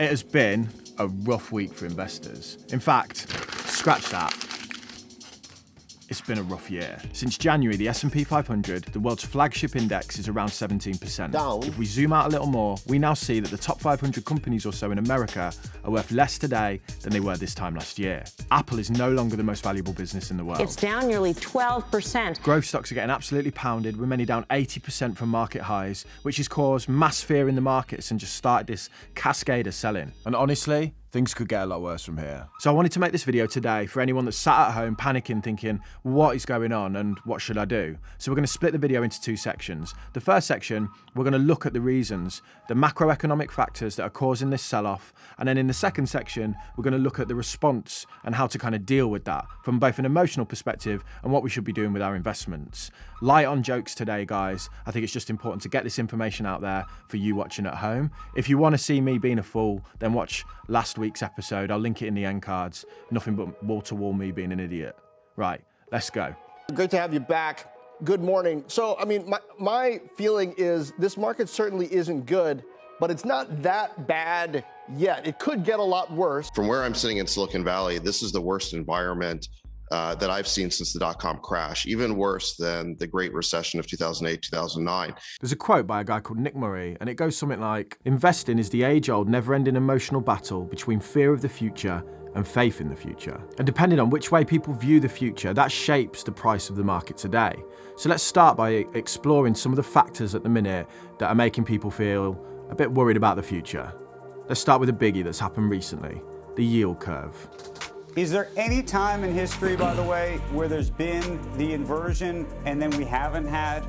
It has been a rough week for investors. In fact, scratch that. It's been a rough year. Since January, the S&P 500, the world's flagship index, is around 17% down. If we zoom out a little more, we now see that the top 500 companies or so in America are worth less today than they were this time last year. Apple is no longer the most valuable business in the world. It's down nearly 12%. Growth stocks are getting absolutely pounded, with many down 80% from market highs, which has caused mass fear in the markets and just started this cascade of selling. And honestly, things could get a lot worse from here. So I wanted to make this video today for anyone that's sat at home panicking, thinking, what is going on and what should I do? So we're going to split the video into two sections. The first section, we're going to look at the reasons, the macroeconomic factors that are causing this sell-off. And then in the second section, we're going to look at the response and how to kind of deal with that from both an emotional perspective and what we should be doing with our investments. Light on jokes today, guys. I think it's just important to get this information out there for you watching at home. If you want to see me being a fool, then watch last week's episode. I'll link it in the end cards. Nothing but wall-to-wall me being an idiot. Right, let's go. Good to have you back. Good morning. So, I mean, my feeling is this market certainly isn't good, but it's not that bad yet. It could get a lot worse. From where I'm sitting in Silicon Valley, this is the worst environment that I've seen since the dot-com crash, even worse than the Great Recession of 2008, 2009. There's a quote by a guy called Nick Murray, and it goes something like, "Investing is the age-old, never-ending emotional battle between fear of the future and faith in the future. And depending on which way people view the future, that shapes the price of the market today." So let's start by exploring some of the factors at the minute that are making people feel a bit worried about the future. Let's start with a biggie that's happened recently, the yield curve. Is there any time in history, by the way, where there's been the inversion and then we haven't had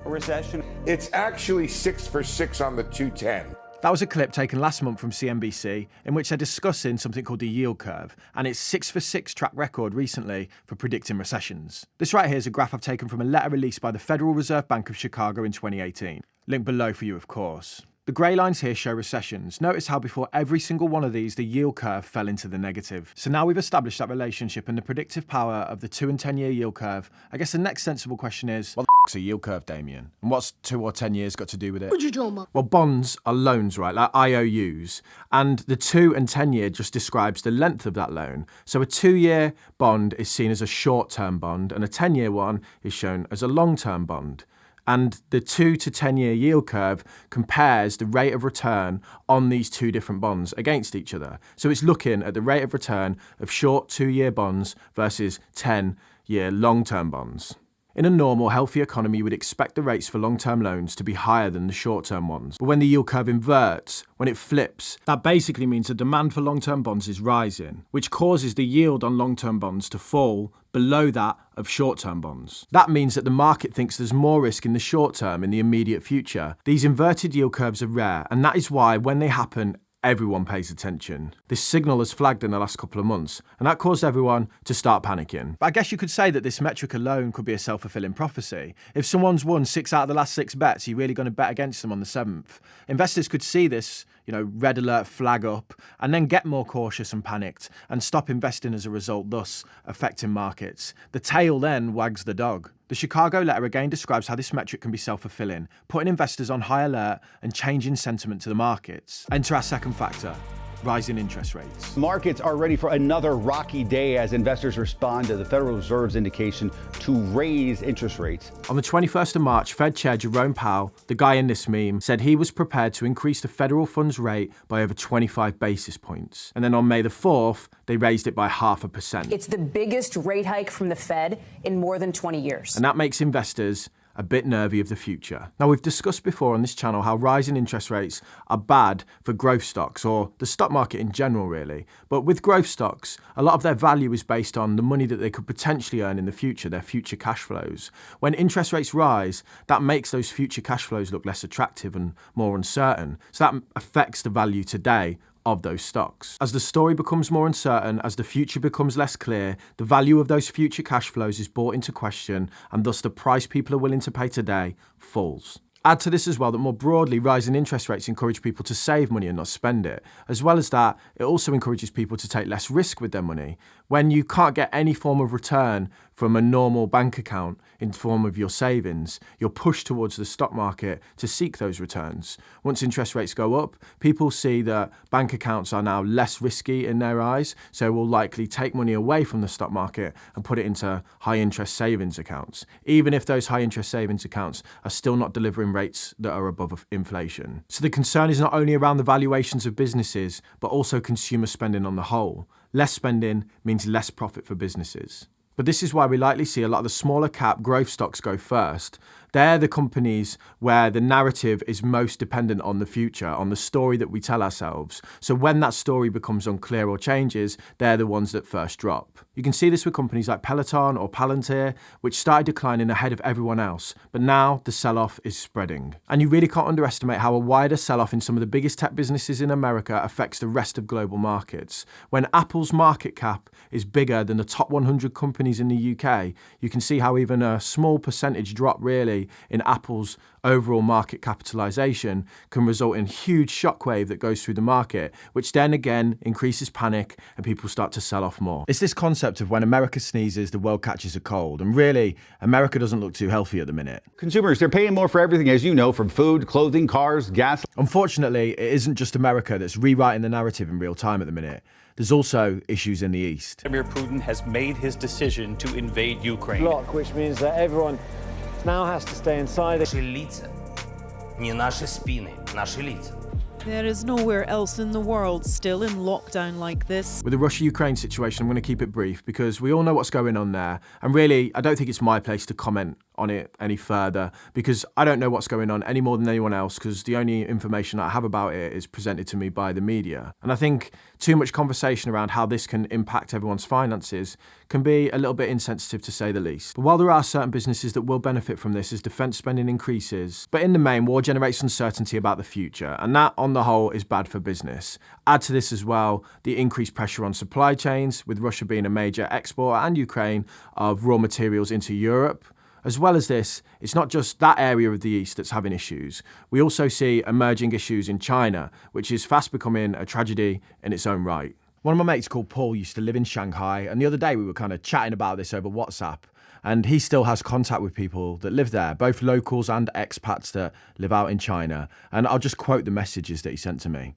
a recession? It's actually 6 for 6 on the 210. That was a clip taken last month from CNBC in which they're discussing something called the yield curve and its 6 for 6 track record recently for predicting recessions. This right here is a graph I've taken from a letter released by the Federal Reserve Bank of Chicago in 2018. Link below for you, of course. The grey lines here show recessions. Notice how before every single one of these, the yield curve fell into the negative. So now we've established that relationship and the predictive power of the 2 and 10-year yield curve. I guess the next sensible question is, what the f***'s a yield curve, Damien? And what's 2 or 10 years got to do with it? What you talking about? Well, bonds are loans, right, like IOUs. And the 2 and 10-year just describes the length of that loan. So a 2-year bond is seen as a short-term bond and a 10-year one is shown as a long-term bond. And the 2 to 10-year yield curve compares the rate of return on these two different bonds against each other. So it's looking at the rate of return of short 2-year bonds versus 10-year long-term bonds. In a normal, healthy economy, you would expect the rates for long-term loans to be higher than the short-term ones. But when the yield curve inverts, when it flips, that basically means the demand for long-term bonds is rising, which causes the yield on long-term bonds to fall below that of short-term bonds. That means that the market thinks there's more risk in the short term, in the immediate future. These inverted yield curves are rare, and that is why when they happen, everyone pays attention. This signal has flagged in the last couple of months, and that caused everyone to start panicking. But I guess you could say that this metric alone could be a self-fulfilling prophecy. If someone's won 6 out of the last 6 bets, are you really going to bet against them on the 7th? Investors could see this, red alert flag up, and then get more cautious and panicked, and stop investing as a result, thus affecting markets. The tail then wags the dog. The Chicago letter again describes how this metric can be self-fulfilling, putting investors on high alert and changing sentiment to the markets. Enter our second factor, rising interest rates. Markets are ready for another rocky day as investors respond to the Federal Reserve's indication to raise interest rates. On the 21st of March, Fed Chair Jerome Powell, the guy in this meme, said he was prepared to increase the federal funds rate by over 25 basis points. And then on May the 4th, they raised it by 0.5%. It's the biggest rate hike from the Fed in more than 20 years. And that makes investors a bit nervy of the future. Now, we've discussed before on this channel how rising interest rates are bad for growth stocks, or the stock market in general, really. But with growth stocks, a lot of their value is based on the money that they could potentially earn in the future, their future cash flows. When interest rates rise, that makes those future cash flows look less attractive and more uncertain. So that affects the value today of those stocks. As the story becomes more uncertain, as the future becomes less clear, the value of those future cash flows is brought into question, and thus the price people are willing to pay today falls. Add to this as well that more broadly, rising interest rates encourage people to save money and not spend it. As well as that, it also encourages people to take less risk with their money. When you can't get any form of return from a normal bank account in the form of your savings, you're pushed towards the stock market to seek those returns. Once interest rates go up, people see that bank accounts are now less risky in their eyes, so will likely take money away from the stock market and put it into high interest savings accounts, even if those high interest savings accounts are still not delivering rates that are above inflation. So the concern is not only around the valuations of businesses, but also consumer spending on the whole. Less spending means less profit for businesses. But this is why we likely see a lot of the smaller cap growth stocks go first. They're the companies where the narrative is most dependent on the future, on the story that we tell ourselves. So when that story becomes unclear or changes, they're the ones that first drop. You can see this with companies like Peloton or Palantir, which started declining ahead of everyone else, but now the sell-off is spreading. And you really can't underestimate how a wider sell-off in some of the biggest tech businesses in America affects the rest of global markets. When Apple's market cap is bigger than the top 100 companies in the UK, you can see how even a small percentage drop really in Apple's overall market capitalization can result in huge shockwave that goes through the market, which then again increases panic and people start to sell off more. It's this concept of when America sneezes, the world catches a cold. And really, America doesn't look too healthy at the minute. Consumers, they're paying more for everything, as you know, from food, clothing, cars, gas. Unfortunately, it isn't just America that's rewriting the narrative in real time at the minute. There's also issues in the East. Vladimir Putin has made his decision to invade Ukraine. Block, which means that everyone now has to stay inside. Наши лица, не наши спины, наши лица. There is nowhere else in the world still in lockdown like this. With the Russia-Ukraine situation, I'm going to keep it brief because we all know what's going on there. And really, I don't think it's my place to comment on it any further because I don't know what's going on any more than anyone else because the only information I have about it is presented to me by the media. And I think too much conversation around how this can impact everyone's finances can be a little bit insensitive to say the least. But while there are certain businesses that will benefit from this as defence spending increases, but in the main, war generates uncertainty about the future, and that on the whole is bad for business. Add to this as well the increased pressure on supply chains, with Russia being a major exporter and Ukraine of raw materials into Europe. As well as this, it's not just that area of the East that's having issues. We also see emerging issues in China, which is fast becoming a tragedy in its own right. One of my mates called Paul used to live in Shanghai, and the other day we were kind of chatting about this over WhatsApp, and he still has contact with people that live there, both locals and expats that live out in China. And I'll just quote the messages that he sent to me.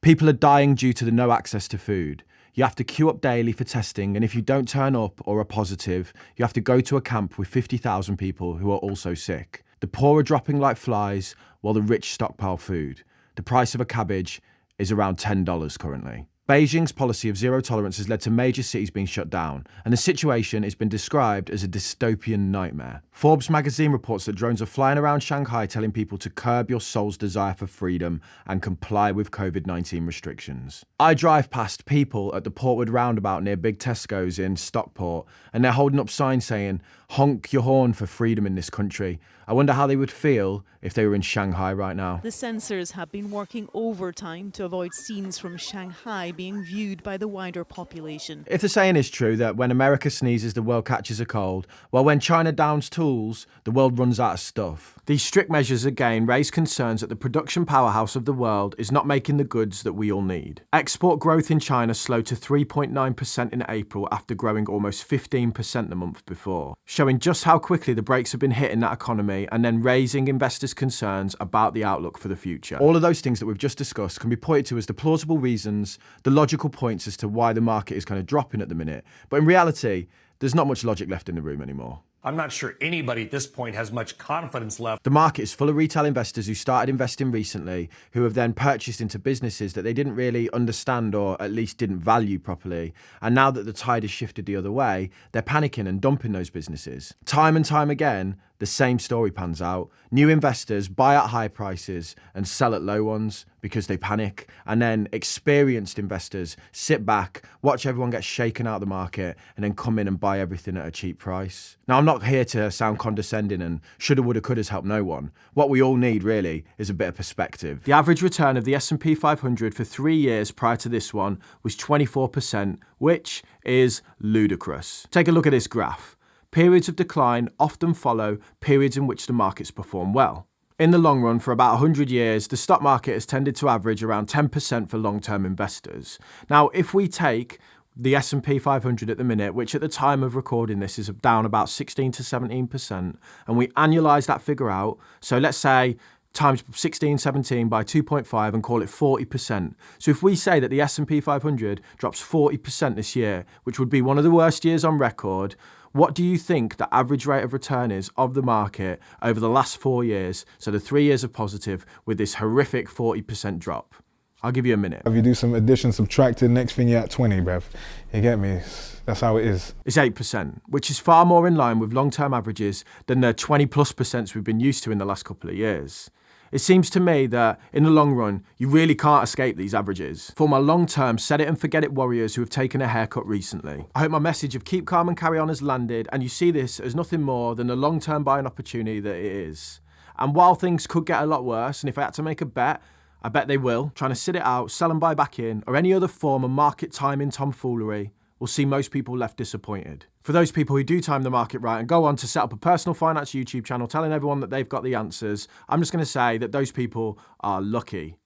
People are dying due to the no access to food. You have to queue up daily for testing, and if you don't turn up or are positive, you have to go to a camp with 50,000 people who are also sick. The poor are dropping like flies, while the rich stockpile food. The price of a cabbage is around $10 currently. Beijing's policy of zero tolerance has led to major cities being shut down, and the situation has been described as a dystopian nightmare. Forbes magazine reports that drones are flying around Shanghai telling people to curb your soul's desire for freedom and comply with COVID-19 restrictions. I drive past people at the Portwood roundabout near Big Tesco's in Stockport, and they're holding up signs saying, "Honk your horn for freedom in this country." I wonder how they would feel if they were in Shanghai right now. The censors have been working overtime to avoid scenes from Shanghai being viewed by the wider population. If the saying is true that when America sneezes, the world catches a cold, well, when China downs tools, the world runs out of stuff. These strict measures again raise concerns that the production powerhouse of the world is not making the goods that we all need. Export growth in China slowed to 3.9% in April after growing almost 15% the month before, showing just how quickly the brakes have been hit in that economy and then raising investors' concerns about the outlook for the future. All of those things that we've just discussed can be pointed to as the plausible reasons, the logical points as to why the market is kind of dropping at the minute. But in reality, there's not much logic left in the room anymore. I'm not sure anybody at this point has much confidence left. The market is full of retail investors who started investing recently, who have then purchased into businesses that they didn't really understand or at least didn't value properly. And now that the tide has shifted the other way, they're panicking and dumping those businesses. Time and time again, the same story pans out. New investors buy at high prices and sell at low ones because they panic. And then experienced investors sit back, watch everyone get shaken out of the market, and then come in and buy everything at a cheap price. Now, I'm not here to sound condescending and shoulda, woulda, coulda's help no one. What we all need, really, is a bit of perspective. The average return of the S&P 500 for 3 years prior to this one was 24%, which is ludicrous. Take a look at this graph. Periods of decline often follow periods in which the markets perform well. In the long run, for about 100 years, the stock market has tended to average around 10% for long-term investors. Now, if we take The S&P 500 at the minute, which at the time of recording this is down about 16 to 17%, and we annualize that figure out, so let's say times 16, 17 by 2.5 and call it 40%. So if we say that the S&P 500 drops 40% this year, which would be one of the worst years on record, what do you think the average rate of return is of the market over the last 4 years, so the 3 years of positive, with this horrific 40% drop? I'll give you a minute. If you do some addition, subtracting, next thing you're at 20, bruv. You get me? That's how it is. It's 8%, which is far more in line with long-term averages than the 20+% we've been used to in the last couple of years. It seems to me that, in the long run, you really can't escape these averages. For my long-term set-it-and-forget-it warriors who have taken a haircut recently, I hope my message of keep calm and carry on has landed, and you see this as nothing more than the long-term buying opportunity that it is. And while things could get a lot worse, and if I had to make a bet, I bet they will, trying to sit it out, sell and buy back in, or any other form of market timing tomfoolery, will see most people left disappointed. For those people who do time the market right and go on to set up a personal finance YouTube channel telling everyone that they've got the answers, I'm just going to say that those people are lucky.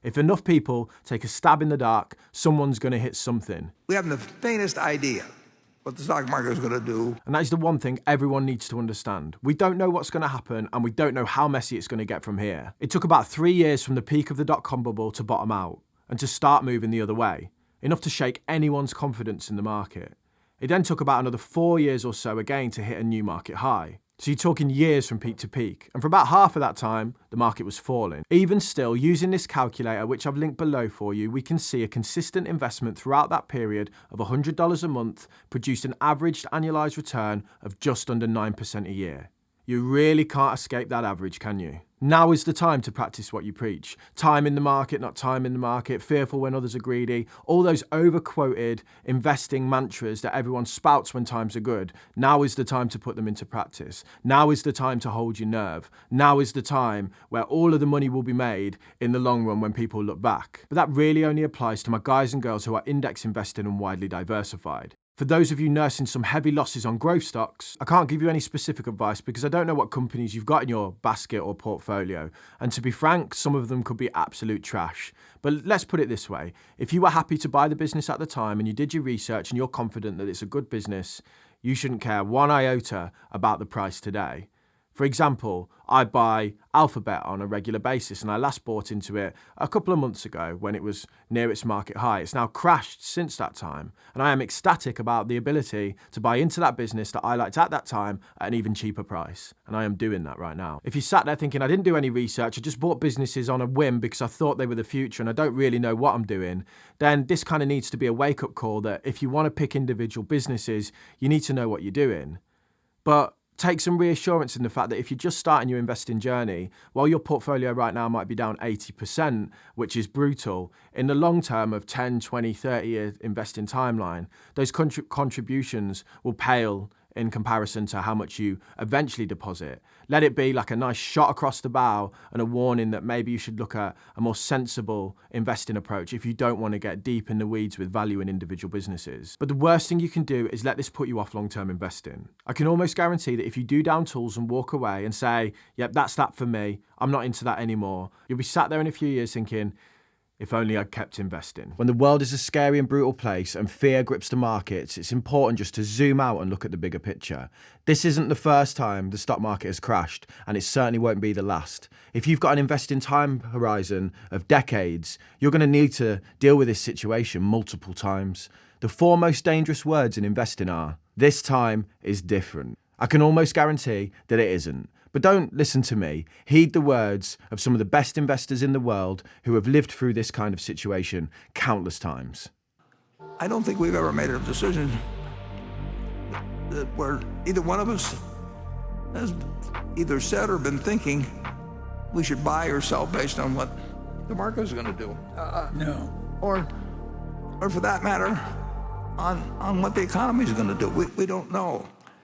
If enough people take a stab in the dark, someone's going to hit something. We haven't the faintest idea what the stock market is going to do. And that is the one thing everyone needs to understand. We don't know what's going to happen, and we don't know how messy it's going to get from here. It took about 3 years from the peak of the dot-com bubble to bottom out and to start moving the other way, enough to shake anyone's confidence in the market. It then took about another 4 years or so again to hit a new market high. So you're talking years from peak to peak. And for about half of that time, the market was falling. Even still, using this calculator, which I've linked below for you, we can see a consistent investment throughout that period of $100 a month produced an averaged annualized return of just under 9% a year. You really can't escape that average, can you? Now is the time to practice what you preach. Time in the market, not time in the market, fearful when others are greedy, all those over-quoted investing mantras that everyone spouts when times are good. Now is the time to put them into practice. Now is the time to hold your nerve. Now is the time where all of the money will be made in the long run when people look back. But that really only applies to my guys and girls who are index invested and widely diversified. For those of you nursing some heavy losses on growth stocks, I can't give you any specific advice because I don't know what companies you've got in your basket or portfolio. And to be frank, some of them could be absolute trash. But let's put it this way. If you were happy to buy the business at the time and you did your research and you're confident that it's a good business, you shouldn't care one iota about the price today. For example, I buy Alphabet on a regular basis, and I last bought into it a couple of months ago when it was near its market high. It's now crashed since that time, and I am ecstatic about the ability to buy into that business that I liked at that time at an even cheaper price, and I am doing that right now. If you sat there thinking I didn't do any research, I just bought businesses on a whim because I thought they were the future and I don't really know what I'm doing, then this kind of needs to be a wake-up call that if you want to pick individual businesses, you need to know what you're doing. But take some reassurance in the fact that if you're just starting your investing journey, while your portfolio right now might be down 80%, which is brutal, in the long term of 10, 20, 30 year investing timeline, those contributions will pale in comparison to how much you eventually deposit. Let it be like a nice shot across the bow and a warning that maybe you should look at a more sensible investing approach if you don't want to get deep in the weeds with value in individual businesses. But the worst thing you can do is let this put you off long-term investing. I can almost guarantee that if you do down tools and walk away and say, yep, that's that for me, I'm not into that anymore, you'll be sat there in a few years thinking, if only I'd kept investing. When the world is a scary and brutal place and fear grips the markets, it's important just to zoom out and look at the bigger picture. This isn't the first time the stock market has crashed, and it certainly won't be the last. If you've got an investing time horizon of decades, you're going to need to deal with this situation multiple times. The 4 most dangerous words in investing are, this time is different. I can almost guarantee that it isn't. But don't listen to me. Heed the words of some of the best investors in the world who have lived through this kind of situation countless times. I don't think we've ever made a decision that where either one of us has either said or been thinking we should buy or sell based on what the market is going to do. No. Or for that matter, on what the economy is going to do. We don't know.